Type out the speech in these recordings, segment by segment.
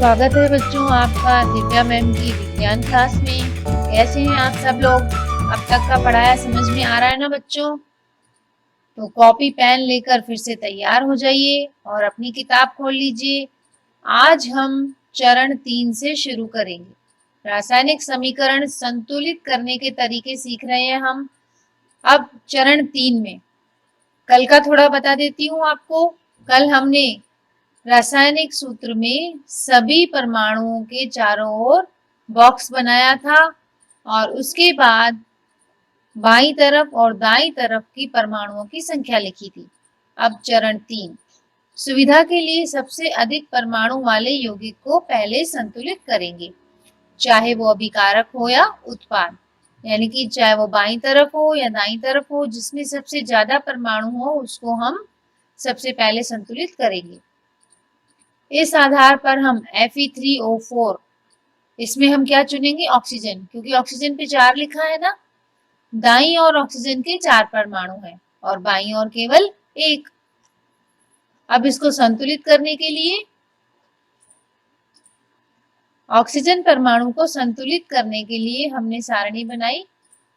स्वागत है बच्चों आपका दिव्या मैम की विज्ञान क्लास में। कैसे हैं आप सब लोग? अब तक का पढ़ाया समझ में आ रहा है ना बच्चों? तो कॉपी पेन लेकर फिर से तैयार हो जाइए और अपनी किताब खोल लीजिए। आज हम चरण 3 से शुरू करेंगे। रासायनिक समीकरण संतुलित करने के तरीके सीख रहे हैं हम। अब चरण 3 में कल का थोड़ा बता देती हूँ आपको। कल हमने रासायनिक सूत्र में सभी परमाणुओं के चारों ओर बॉक्स बनाया था और उसके बाद बाईं तरफ और दाईं तरफ की परमाणुओं की संख्या लिखी थी। अब चरण 3, सुविधा के लिए सबसे अधिक परमाणु वाले यौगिक को पहले संतुलित करेंगे, चाहे वो अभिकारक हो या उत्पाद, यानी कि चाहे वो बाईं तरफ हो या दाईं तरफ हो, जिसमें सबसे ज्यादा परमाणु हो उसको हम सबसे पहले संतुलित करेंगे। इस आधार पर हम Fe3O4, इसमें हम क्या चुनेंगे? ऑक्सीजन, क्योंकि ऑक्सीजन पे 4 लिखा है ना। दाईं ओर ऑक्सीजन के 4 परमाणु हैं और बाईं ओर केवल 1। अब इसको संतुलित करने के लिए ऑक्सीजन परमाणु को संतुलित करने के लिए हमने सारणी बनाई।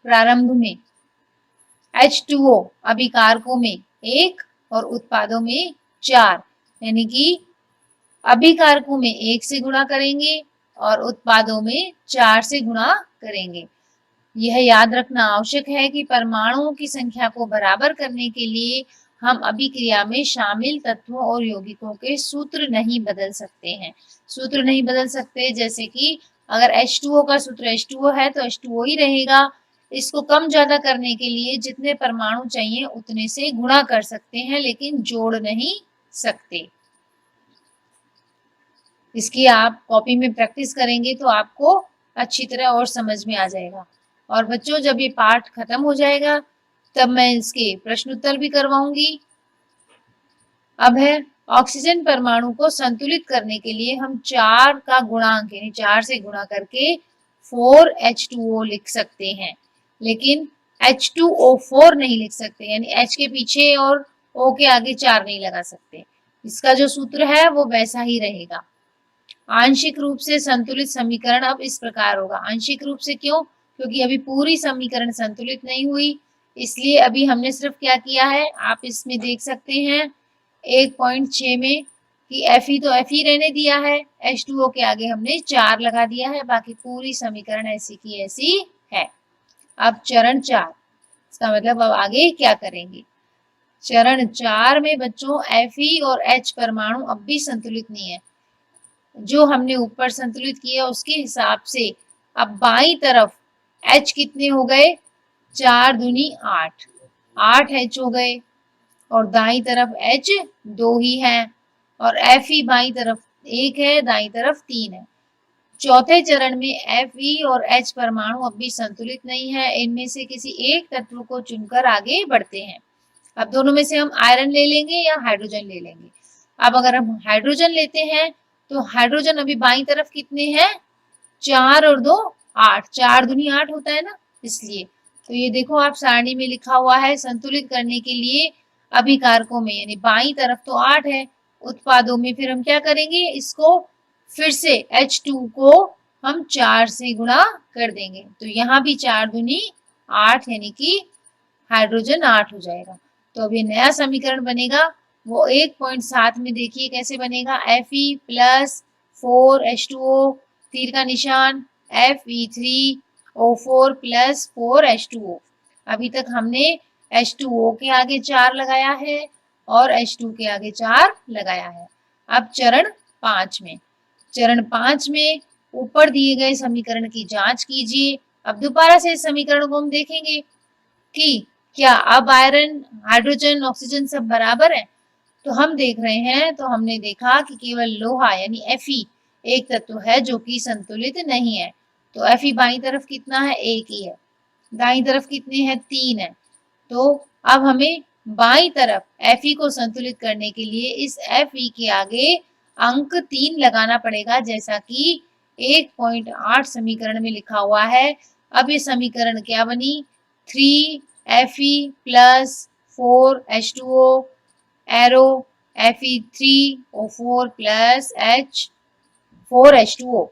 प्रारंभ में H2O अभिकारकों में 1 और उत्पादों में 4, यानी कि अभिकारकों में 1 से गुणा करेंगे और उत्पादों में 4 से गुणा करेंगे। यह याद रखना आवश्यक है कि परमाणुओं की संख्या को बराबर करने के लिए हम अभिक्रिया में शामिल तत्वों और यौगिकों के सूत्र नहीं बदल सकते हैं। सूत्र नहीं बदल सकते, जैसे कि अगर H2O का सूत्र H2O है तो H2O ही रहेगा। इसको कम ज्यादा करने के लिए जितने परमाणु चाहिए उतने से गुणा कर सकते हैं, लेकिन जोड़ नहीं सकते। इसकी आप कॉपी में प्रैक्टिस करेंगे तो आपको अच्छी तरह और समझ में आ जाएगा। और बच्चों, जब ये पाठ खत्म हो जाएगा तब मैं इसके प्रश्न उत्तर भी करवाऊंगी। अब है ऑक्सीजन परमाणु को संतुलित करने के लिए हम 4 का गुणांक यानी 4 से गुणा करके 4H2O लिख सकते हैं, लेकिन H2O4 नहीं लिख सकते, यानी H के पीछे और O के आगे 4 नहीं लगा सकते। इसका जो सूत्र है वो वैसा ही रहेगा। आंशिक रूप से संतुलित समीकरण अब इस प्रकार होगा। आंशिक रूप से क्यों? क्योंकि अभी पूरी समीकरण संतुलित नहीं हुई, इसलिए अभी हमने सिर्फ क्या किया है, आप इसमें देख सकते हैं 1.6 में कि Fe तो Fe रहने दिया है, H2O के आगे हमने 4 लगा दिया है, बाकी पूरी समीकरण ऐसी की ऐसी है। अब चरण 4, इसका मतलब अब आगे क्या करेंगे? चरण 4 में बच्चों Fe और H परमाणु अब भी संतुलित नहीं है। जो हमने ऊपर संतुलित किया उसके हिसाब से अब बाईं तरफ H कितने हो गए? 4 दूनी 8, 8 H हो गए और दाईं तरफ H 2 ही है और Fe बाईं तरफ 1 है, दाईं तरफ 3 है। चौथे चरण में Fe और H परमाणु अब भी संतुलित नहीं है। इनमें से किसी एक तत्व को चुनकर आगे बढ़ते हैं। अब दोनों में से हम आयरन ले लेंगे या हाइड्रोजन ले लेंगे। अब अगर हम हाइड्रोजन लेते हैं तो हाइड्रोजन अभी बाईं तरफ कितने हैं? 4 और 2 8, 4 दूनी 8 होता है ना, इसलिए। तो ये देखो आप सारणी में लिखा हुआ है संतुलित करने के लिए अभिकारकों में, यानी बाईं तरफ तो 8 है, उत्पादों में फिर हम क्या करेंगे? इसको फिर से H2 को हम 4 से गुणा कर देंगे, तो यहाँ भी 4 दूनी 8, यानी कि हाइड्रोजन 8 हो जाएगा। तो अब ये नया समीकरण बनेगा वो 1.7 में देखिए कैसे बनेगा। Fe प्लस 4H2O, तीर का निशान, Fe3O4 प्लस 4H2O। अभी तक हमने H2O के आगे 4 लगाया है और H2 के आगे 4 लगाया है। अब चरण 5 में, चरण 5 में ऊपर दिए गए समीकरण की जांच कीजिए। अब दोबारा से इस समीकरण को हम देखेंगे कि क्या अब आयरन, हाइड्रोजन, ऑक्सीजन सब बराबर है। तो हम देख रहे हैं, तो हमने देखा कि केवल लोहा यानी Fe एक तत्व है जो कि संतुलित नहीं है। तो Fe बाईं तरफ कितना है? 1 ही है। दाईं तरफ कितने हैं? 3 है। तो अब हमें बाईं तरफ Fe को संतुलित करने के लिए इस Fe के आगे अंक 3 लगाना पड़ेगा, जैसा कि 1.8 समीकरण में लिखा हुआ है। अब ये समीकरण क्या बनी? 3Fe plus 4H2O arrow Fe3O4 plus H 4H2O।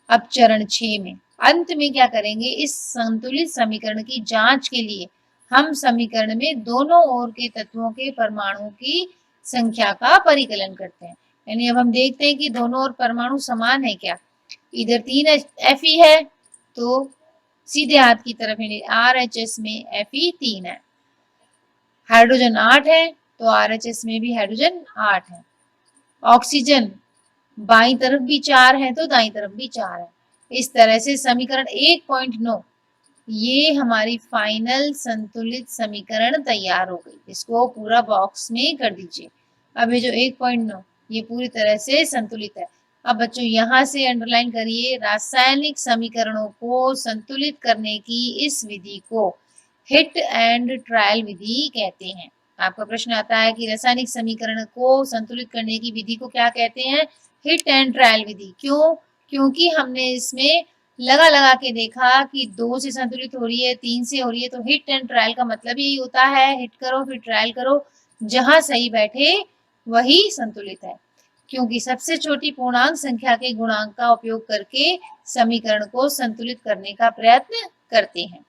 अब चरण 6 में अंत में क्या करेंगे, इस संतुलित समीकरण की जांच के लिए हम समीकरण में दोनों ओर के तत्वों के परमाणुओं की संख्या का परिकलन करते हैं। यानी अब हम देखते हैं कि दोनों ओर परमाणु समान है क्या। इधर 3Fe है तो सीधे हाथ की तरफ यानी RHS में Fe 3 है। हाइड्रोजन 8 है तो RHS में भी हाइड्रोजन 8 है। ऑक्सीजन बाईं तरफ भी 4 है तो दाईं तरफ भी 4 है। इस तरह से समीकरण 1.9 ये हमारी फाइनल संतुलित समीकरण तैयार हो गई। इसको पूरा बॉक्स में कर दीजिए। अब ये जो 1.9 ये पूरी तरह से संतुलित है। अब बच्चों यहाँ से अंडरलाइन करिए, रासायनिक समीकरणों को संतुलित करने की इस विधि को हिट एंड ट्रायल विधि कहते हैं। आपका प्रश्न आता है कि रासायनिक समीकरण को संतुलित करने की विधि को क्या कहते हैं, हिट एंड ट्रायल विधि। क्यों? क्योंकि हमने इसमें लगा लगा के देखा कि 2 से संतुलित हो रही है, 3 से हो रही है, तो हिट एंड ट्रायल का मतलब यही होता है, हिट करो फिर ट्रायल करो, जहां सही बैठे वही संतुलित है। क्योंकि सबसे छोटी पूर्णांक संख्या के गुणांक का उपयोग करके समीकरण को संतुलित करने का प्रयत्न करते हैं।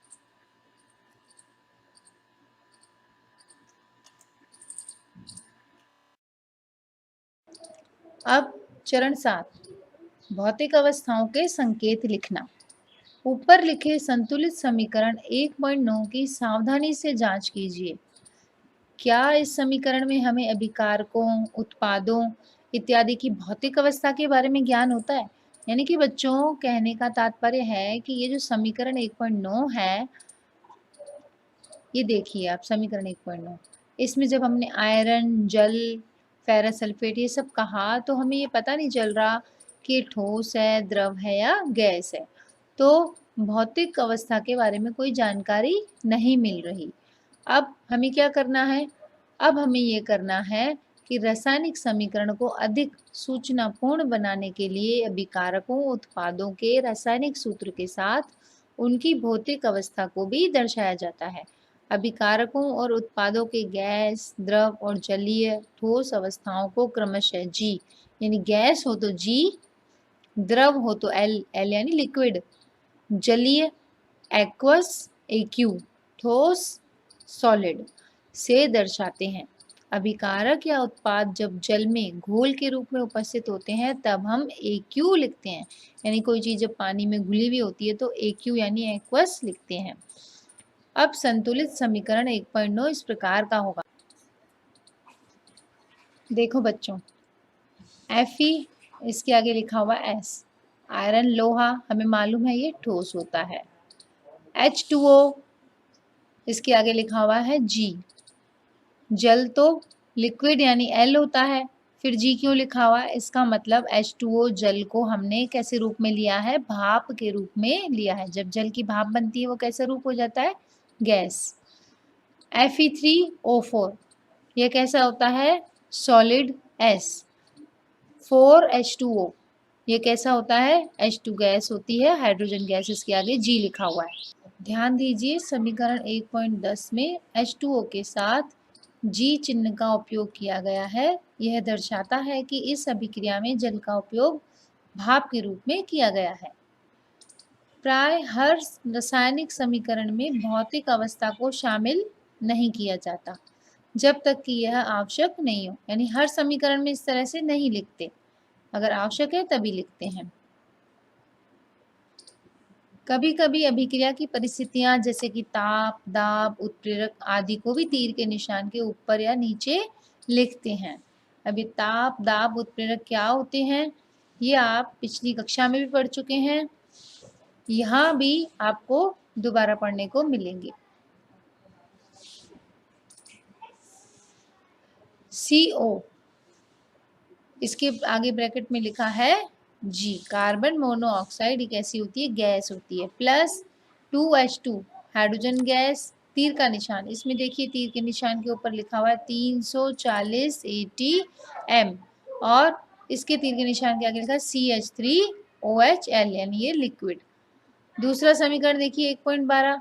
अब चरण 7 भौतिक अवस्थाओं के संकेत लिखना। ऊपर लिखे संतुलित समीकरण 1.9 की सावधानी से जांच कीजिए। क्या इस समीकरण में हमें अभिकारकों, उत्पादों इत्यादि की भौतिक अवस्था के बारे में ज्ञान होता है? यानी कि बच्चों, कहने का तात्पर्य है कि ये जो समीकरण 1.9 है, ये देखिए आप समीकरण 1.9, इसमें जब हमने आयरन, जल, फेरस सल्फेट ये सब कहा तो हमें ये पता नहीं चल रहा कि ठोस है, द्रव है या गैस है। तो भौतिक अवस्था के बारे में कोई जानकारी नहीं मिल रही। अब हमें क्या करना है? अब हमें ये करना है कि रासायनिक समीकरण को अधिक सूचनापूर्ण बनाने के लिए अभिकारकों, उत्पादों के रासायनिक सूत्र के साथ उनकी भौतिक अवस्था को भी दर्शाया जाता है। अभिकारकों और उत्पादों के गैस, द्रव और जलीय ठोस अवस्थाओं को क्रमशः G यानी गैस हो तो G, द्रव हो तो L यानी लिक्विड, जलीय एक्वस AQ, ठोस सॉलिड से दर्शाते हैं। अभिकारक या उत्पाद जब जल में घोल के रूप में उपस्थित होते हैं तब हम AQ लिखते हैं। यानी कोई चीज जब पानी में घुली हुई होती है तो AQ यानी एक्वस लिखते हैं। अब संतुलित समीकरण 1.9 इस प्रकार का होगा। देखो बच्चों, Fe इसके आगे लिखा हुआ S, आयरन लोहा हमें मालूम है ये ठोस होता है। H2O इसके आगे लिखा हुआ है G, जल तो लिक्विड यानी L होता है। फिर G क्यों लिखा हुआ है? इसका मतलब H2O जल को हमने कैसे रूप में लिया है? भाप के रूप में लिया है। जब जल की भाप बनती है वो कैसा रूप हो जाता है? गैस। Fe3O4 ये कैसा होता है? Solid S। 4H2O ये कैसा होता है? H2 गैस होती है, हाइड्रोजन गैस, इसके आगे G लिखा हुआ है। ध्यान दीजिए, समीकरण 1.10 में H2O के साथ G चिन्ह का उपयोग किया गया है। यह दर्शाता है कि इस अभिक्रिया में जल का उपयोग भाप के रूप में किया गया है। प्राय हर रासायनिक समीकरण में भौतिक अवस्था को शामिल नहीं किया जाता जब तक कि यह आवश्यक नहीं हो। यानी हर समीकरण में इस तरह से नहीं लिखते, अगर आवश्यक है तभी लिखते हैं। कभी कभी अभिक्रिया की परिस्थितियां जैसे कि ताप, दाब, उत्प्रेरक आदि को भी तीर के निशान के ऊपर या नीचे लिखते हैं। अभी ताप, दाब, उत्प्रेरक क्या होते हैं ये आप पिछली कक्षा में भी पढ़ चुके हैं, यहाँ भी आपको दोबारा पढ़ने को मिलेंगे। CO इसके आगे ब्रैकेट में लिखा है G, कार्बन मोनोऑक्साइड एक ऐसी होती है, गैस होती है, प्लस 2H2 हाइड्रोजन गैस, तीर का निशान, इसमें देखिए तीर के निशान के ऊपर लिखा हुआ है 340 ATM और इसके तीर के निशान के आगे लिखा है CH3OHL यानी ये लिक्विड। दूसरा समीकरण देखिए 1.12,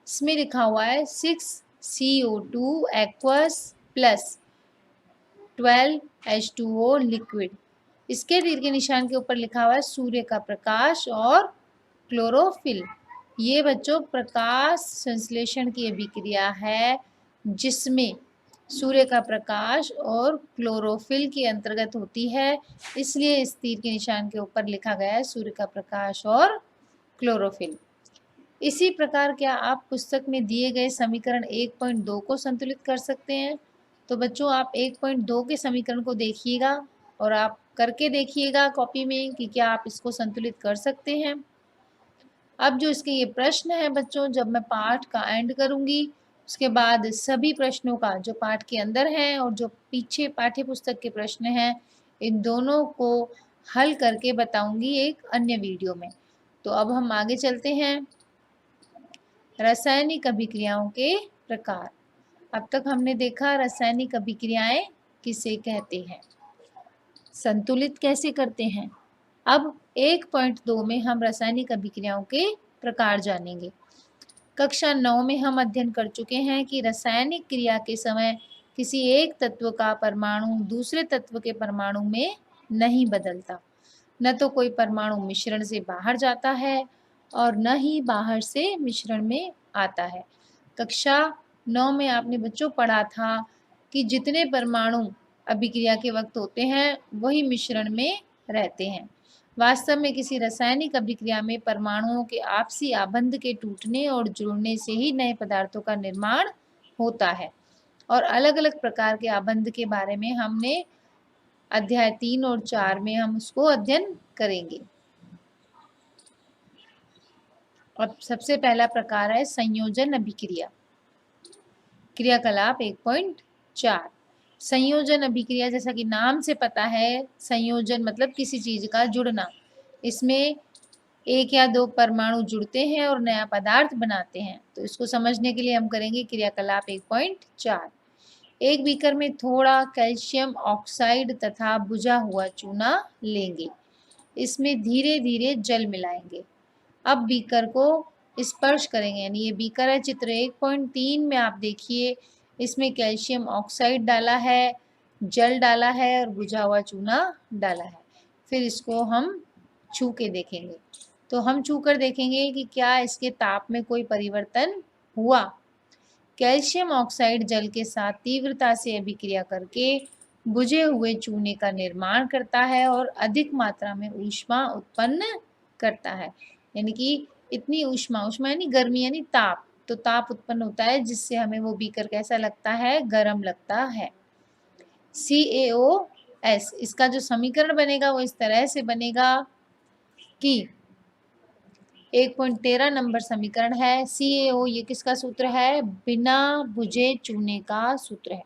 इसमें लिखा हुआ है 6CO2 aqueous plus 12H2O liquid. इसके तीर के निशान के ऊपर लिखा हुआ है सूर्य का प्रकाश और क्लोरोफिल। ये बच्चों प्रकाश संश्लेषण की अभिक्रिया है जिसमें सूर्य का प्रकाश और क्लोरोफिल के अंतर्गत होती है, इसलिए इस तीर के निशान के ऊपर लिखा गया है सूर्य का प्रकाश और क्लोरोफिल। इसी प्रकार क्या आप पुस्तक में दिए गए समीकरण 1.2 को संतुलित कर सकते हैं? तो बच्चों आप 1.2 के समीकरण को देखिएगा और आप करके देखिएगा कॉपी में कि क्या आप इसको संतुलित कर सकते हैं। अब जो इसके ये प्रश्न है बच्चों, जब मैं पाठ का एंड करूंगी उसके बाद सभी प्रश्नों का जो पाठ के अंदर है और जो पीछे पाठ्य पुस्तक के प्रश्न हैं, इन दोनों को हल करके बताऊंगी एक अन्य वीडियो में। तो अब हम आगे चलते हैं। रासायनिक अभिक्रियाओं के प्रकार। अब तक हमने देखा रासायनिक अभिक्रियाएं किसे कहते हैं, संतुलित कैसे करते हैं। अब 1.2 में हम रासायनिक अभिक्रियाओं के प्रकार जानेंगे। कक्षा 9 में हम अध्ययन कर चुके हैं कि रासायनिक क्रिया के समय किसी एक तत्व का परमाणु दूसरे तत्व के परमाणु में नहीं बदलता, न तो कोई परमाणु मिश्रण से बाहर जाता है और न ही बाहर से मिश्रण में आता है। कक्षा 9 में आपने बच्चों पढ़ा था कि जितने परमाणु अभिक्रिया के वक्त होते हैं वही मिश्रण में रहते हैं। वास्तव में किसी रासायनिक अभिक्रिया में परमाणुओं के आपसी आबंध के टूटने और जुड़ने से ही नए पदार्थों का निर्माण होता है। और अलग अलग प्रकार के आबंध के बारे में हमने अध्याय 3 और 4 में हम उसको अध्ययन करेंगे। अब सबसे पहला प्रकार है संयोजन अभिक्रिया। क्रियाकलाप 1.4। संयोजन अभिक्रिया, जैसा कि नाम से पता है, संयोजन मतलब किसी चीज का जुड़ना। इसमें एक या दो परमाणु जुड़ते हैं और नया पदार्थ बनाते हैं। तो इसको समझने के लिए हम करेंगे क्रियाकलाप 1.4। एक बीकर में थोड़ा कैल्शियम ऑक्साइड तथा बुझा हुआ चूना लेंगे। इसमें धीरे धीरे जल मिलाएंगे। अब बीकर को स्पर्श करेंगे, यानी ये बीकर है। चित्र 1.3 में आप देखिए, इसमें कैल्शियम ऑक्साइड डाला है, जल डाला है और बुझा हुआ चूना डाला है। फिर इसको हम छू के देखेंगे। तो हम छू कर देखेंगे कि क्या इसके ताप में कोई परिवर्तन हुआ। कैल्शियम ऑक्साइड जल के साथ तीव्रता से अभिक्रिया करके बुझे हुए चूने का निर्माण करता है और अधिक मात्रा में ऊष्मा उत्पन्न करता है। यानी कि इतनी ऊष्मा, ऊष्मा यानी गर्मी यानी ताप, तो ताप उत्पन्न होता है जिससे हमें वो बीकर कैसा लगता है, गर्म लगता है। CaOS, इसका जो समीकरण बनेगा वो इस तरह से बनेगा कि 1.13 नंबर समीकरण है। CaO ये किसका सूत्र है, बिना बुझे चूने का सूत्र है।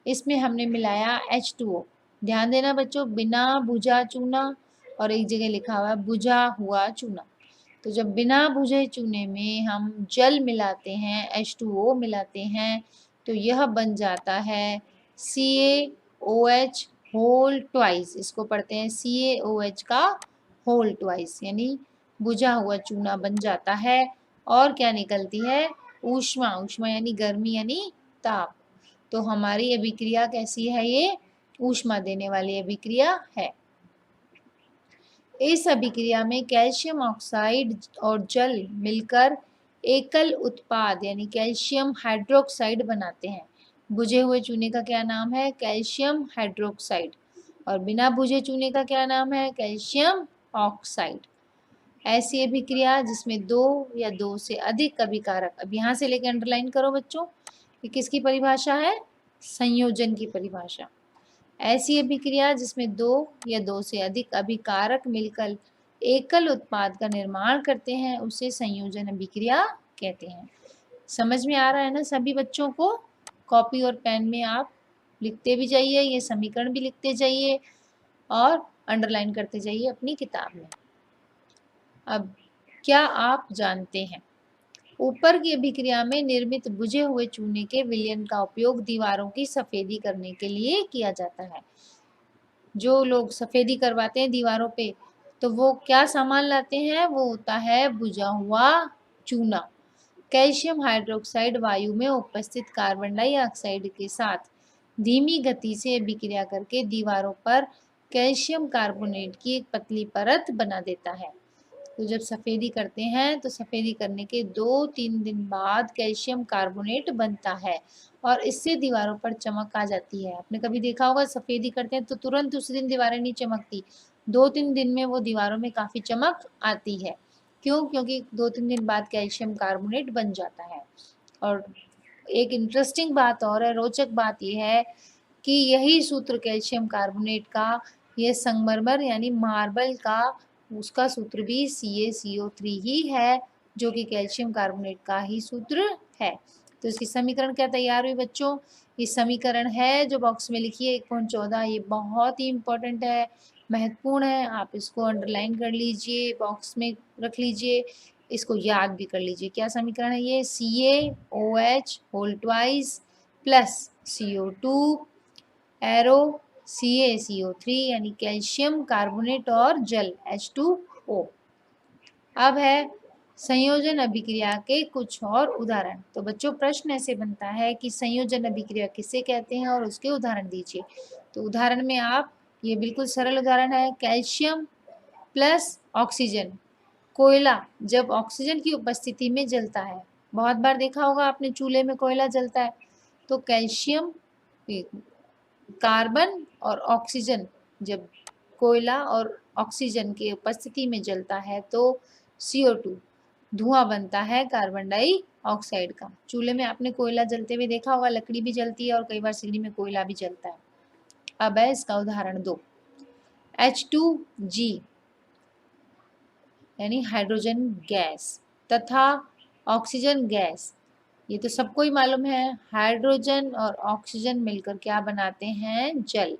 इसमें हमने मिलाया H2O। ध्यान देना बच्चों, बिना बुझा चूना और एक जगह लिखा हुआ है बुझा हुआ चूना। तो जब बिना बुझे चूने में हम जल मिलाते हैं, H2O मिलाते हैं, तो यह बन जाता है CaOH होल ट्वाइस। इसको पढ़ते हैं CaOH का होल ट्वाइस, यानी बुझा हुआ चूना बन जाता है। और क्या निकलती है, ऊष्मा। ऊष्मा यानी गर्मी यानी ताप। तो हमारी अभिक्रिया कैसी है, ये ऊष्मा देने वाली अभिक्रिया है। इस अभिक्रिया में कैल्शियम ऑक्साइड और जल मिलकर एकल उत्पाद यानी कैल्शियम हाइड्रोक्साइड बनाते हैं। बुझे हुए चूने का क्या नाम है, कैल्शियम हाइड्रोक्साइड, और बिना बुझे चूने का क्या नाम है, कैल्शियम ऑक्साइड। ऐसी अभिक्रिया जिसमें दो या दो से अधिक अभिकारक, अब यहाँ से लेकर अंडरलाइन करो बच्चों, ये किसकी परिभाषा है, संयोजन की परिभाषा। ऐसी अभिक्रिया जिसमें दो या दो से अधिक अभिकारक मिलकर एकल उत्पाद का निर्माण करते हैं उसे संयोजन अभिक्रिया कहते हैं। समझ में आ रहा है ना सभी बच्चों को। कॉपी और पेन में आप लिखते भी जाइए, ये समीकरण भी लिखते जाइए और अंडरलाइन करते जाइए अपनी किताब में। अब क्या आप जानते हैं, ऊपर की अभिक्रिया में निर्मित बुझे हुए चूने के विलयन का उपयोग दीवारों की सफेदी करने के लिए किया जाता है। जो लोग सफेदी करवाते हैं दीवारों पे, तो वो क्या सामान लाते हैं, वो होता है बुझा हुआ चूना। कैल्शियम हाइड्रोक्साइड वायु में उपस्थित कार्बन डाइऑक्साइड के साथ धीमी गति से अभिक्रिया करके दीवारों पर कैल्शियम कार्बोनेट की एक पतली परत बना देता है। तो जब सफेदी करते हैं तो सफेदी करने के 2-3 दिन बाद कैल्शियम कार्बोनेट बनता है और इससे दीवारों पर चमक आ जाती है। आपने कभी देखा होगा सफेदी करते हैं तो तुरंत उस दिन दीवारें नहीं चमकती, 2-3 दिन में वो दीवारों में काफी चमक आती है। क्यों? क्योंकि 2-3 दिन बाद कैल्शियम कार्बोनेट बन जाता है। और एक इंटरेस्टिंग बात और है, रोचक बात यह है कि यही सूत्र कैल्शियम कार्बोनेट का, ये संगमरमर यानी मार्बल का, उसका सूत्र भी CaCO3 ही है, जो कि कैल्शियम कार्बोनेट का ही सूत्र है। तो इसकी समीकरण क्या तैयार हुई बच्चों? ये समीकरण है जो बॉक्स में लिखी है 1.14, ये बहुत ही इंपॉर्टेंट है, महत्वपूर्ण है। आप इसको अंडरलाइन कर लीजिए, बॉक्स में रख लीजिए, इसको याद भी कर लीजिए। क्या समीकरण है ये? CaOH whole twice plus CO2 arrow CaCO3 यानी कैल्शियम कार्बोनेट और जल H2O। अब है संयोजन अभिक्रिया के कुछ और उदाहरण। तो बच्चों प्रश्न ऐसे बनता है कि संयोजन अभिक्रिया किसे कहते हैं और उसके उदाहरण दीजिए। तो उदाहरण में आप, ये बिल्कुल सरल उदाहरण है, कैल्शियम प्लस ऑक्सीजन, कोयला जब ऑक्सीजन की उपस्थिति में जलता है, बहुत बार देखा होगा आपने चूल्हे में कोयला जलता है, तो कैल्शियम, कार्बन और ऑक्सीजन जब कोयला और ऑक्सीजन की उपस्थिति में जलता है तो CO2 धुआं बनता है कार्बन डाइऑक्साइड का। चूल्हे में आपने कोयला जलते हुए देखा होगा, लकड़ी भी जलती है और कई बार सिगड़ी में कोयला भी जलता है। अब है इसका उदाहरण 2, H2G यानी हाइड्रोजन गैस तथा ऑक्सीजन गैस, ये तो सबको ही मालूम है, हाइड्रोजन और ऑक्सीजन मिलकर क्या बनाते हैं? जल।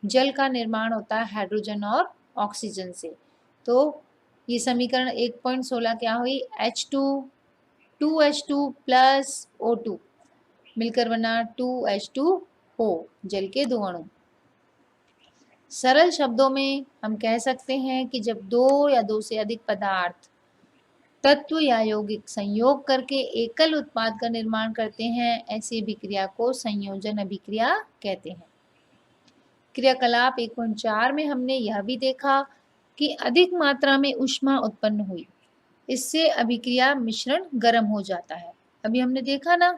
जल का निर्माण होता है हाइड्रोजन और ऑक्सीजन से। तो ये समीकरण 1.16 क्या हुई? H2 2H2 प्लस O2 मिलकर बना 2H2O, जल के दो अणु। सरल शब्दों में हम कह सकते हैं कि जब दो या दो से अधिक पदार्थ तत्व या यौगिक संयोग करके एकल उत्पाद का निर्माण करते हैं, ऐसी अभिक्रिया को संयोजन अभिक्रिया कहते हैं। क्रियाकलाप 1.4 में हमने यह भी देखा कि अधिक मात्रा में ऊष्मा उत्पन्न हुई, इससे अभिक्रिया मिश्रण गर्म हो जाता है। अभी हमने देखा ना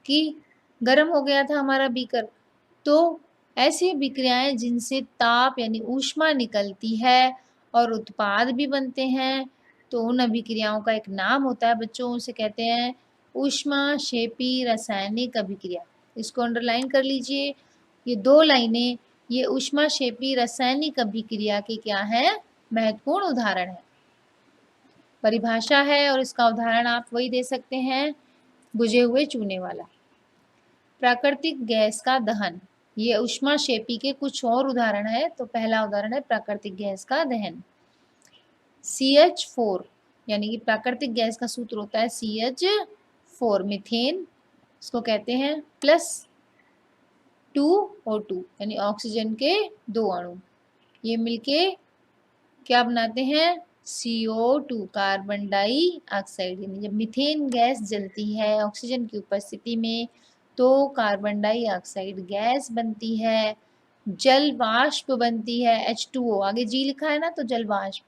कि गर्म हो गया था हमारा बीकर, तो ऐसी अभिक्रियाएं जिनसे ताप यानी ऊष्मा निकलती है और उत्पाद भी बनते हैं, तो उन अभिक्रियाओं का एक नाम होता है बच्चों, उसे कहते हैं ऊष्माक्षेपी रासायनिक अभिक्रिया। इसको अंडरलाइन कर लीजिए, ये 2 लाइनें ये ऊष्माक्षेपी रासायनिक अभिक्रिया के क्या है? महत्वपूर्ण उदाहरण है। परिभाषा है और इसका उदाहरण आप वही दे सकते हैं, बुझे हुए चूने वाला। प्राकृतिक गैस का दहन, ये ऊष्माक्षेपी के कुछ और उदाहरण है। तो पहला उदाहरण है प्राकृतिक गैस का दहन, CH4 यानी कि प्राकृतिक गैस का सूत्र होता है CH4, मीथेन इसको कहते हैं, प्लस 2O2 यानी ऑक्सीजन के दो अणु, ये मिलके क्या बनाते हैं? CO2 carbon dioxide. यानी जब मीथेन गैस जलती है ऑक्सीजन की उपस्थिति में तो कार्बन डाइऑक्साइड गैस बनती है, जल वाष्प बनती है H2O, आगे जी लिखा है ना, तो जल वाष्प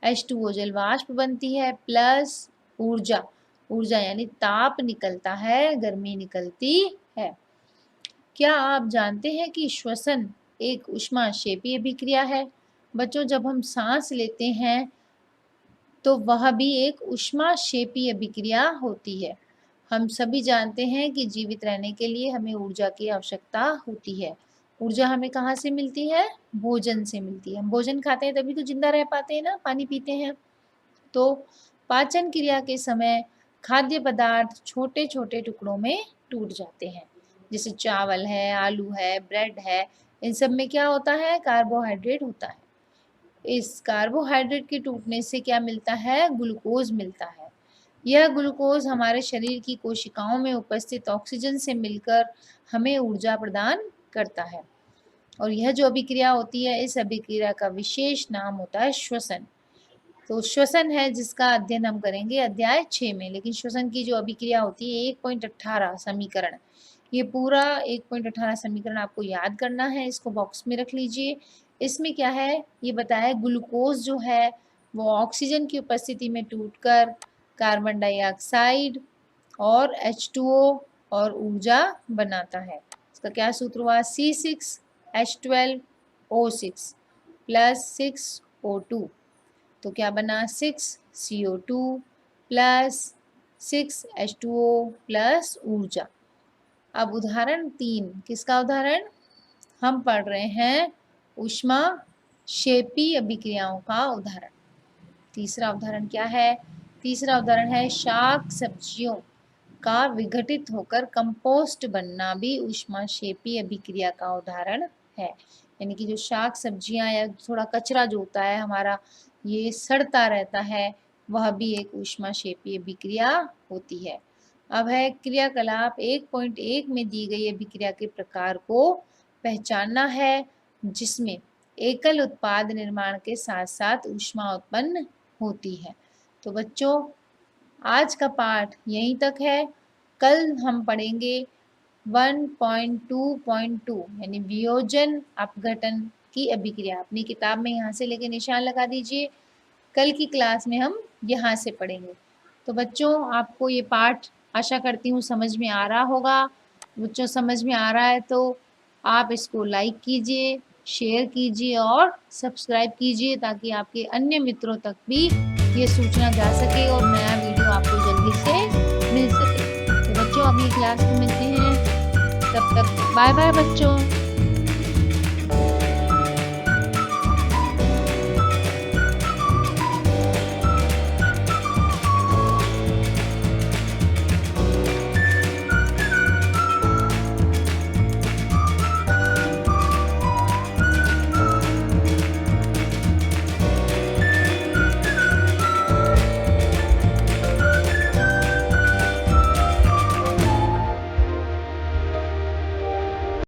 H2O जल वाष्प बनती है, प्लस ऊर्जा, ऊर्जा यानी ताप निकलता है, गर्मी निकलती है। क्या आप जानते हैं कि श्वसन एक ऊष्माक्षेपी अभिक्रिया है? बच्चों जब हम सांस लेते हैं तो वह भी एक ऊष्माक्षेपी अभिक्रिया होती है। हम सभी जानते हैं कि जीवित रहने के लिए हमें ऊर्जा की आवश्यकता होती है। ऊर्जा हमें कहाँ से मिलती है? भोजन से मिलती है। हम भोजन खाते हैं तभी तो जिंदा रह पाते हैं ना, पानी पीते हैं। तो पाचन क्रिया के समय खाद्य पदार्थ छोटे छोटे टुकड़ों में टूट जाते हैं, जैसे चावल है, आलू है, ब्रेड है, इन सब में क्या होता है? कार्बोहाइड्रेट होता है। इस कार्बोहाइड्रेट के टूटने से क्या मिलता है? ग्लूकोज मिलता है। यह ग्लूकोज हमारे शरीर की कोशिकाओं में उपस्थित ऑक्सीजन से मिलकर हमें ऊर्जा प्रदान करता है। और यह जो अभिक्रिया होती है, इस अभिक्रिया का विशेष नाम होता है श्वसन। तो श्वसन है जिसका अध्ययन हम करेंगे अध्याय 6 में, लेकिन श्वसन की जो अभिक्रिया होती है 1.18 समीकरण, ये पूरा 1.18 समीकरण आपको याद करना है, इसको बॉक्स में रख लीजिए। इसमें क्या है, ये बताया ग्लूकोज जो है वो ऑक्सीजन की उपस्थिति में टूटकर कार्बन डाइऑक्साइड और H2O और ऊर्जा बनाता है। इसका क्या सूत्र हुआ, C6H12O6 प्लस 6O2। तो क्या बना, 6CO2 प्लस 6H2O प्लस ऊर्जा। अब उदाहरण 3, किसका उदाहरण, हम पढ़ रहे हैं ऊष्मा क्षेपी अभिक्रियाओं का उदाहरण। तीसरा उदाहरण क्या है, तीसरा उदाहरण है शाक सब्जियों का विघटित होकर कंपोस्ट बनना भी ऊष्माक्षेपी अभिक्रिया का उदाहरण है। यानी कि जो शाक सब्जियां या थोड़ा कचरा जो होता है हमारा, ये सड़ता रहता है, वह भी एक ऊष्माक्षेपी अभिक्रिया होती है। अब है क्रियाकलाप 1.1 में दी गई अभिक्रिया के प्रकार को पहचानना है जिसमें एकल उत्पाद निर्माण के साथ साथ ऊष्मा उत्पन्न होती है। तो बच्चों, आज का पाठ यहीं तक है। कल हम पढ़ेंगे 1.2.2 यानी वियोजन अपघटन की अभिक्रिया। अपनी किताब में यहाँ से लेके निशान लगा दीजिए। कल की क्लास में हम यहाँ से पढ़ेंगे। तो बच्चों, आपको ये पाठ आशा करती हूँ समझ में आ रहा होगा। बच्चों, समझ में आ रहा है तो आप इसको लाइक कीजिए, शेयर कीजिए और सब्सक्राइब कीजिए ताकि आपके अन्य मित्रों तक भी ये सूचना जा सके और नया वीडियो आपको जल्दी से मिल सके। तो बच्चों, अगली क्लास में मिलते हैं, तब तक बाय बाय बच्चों।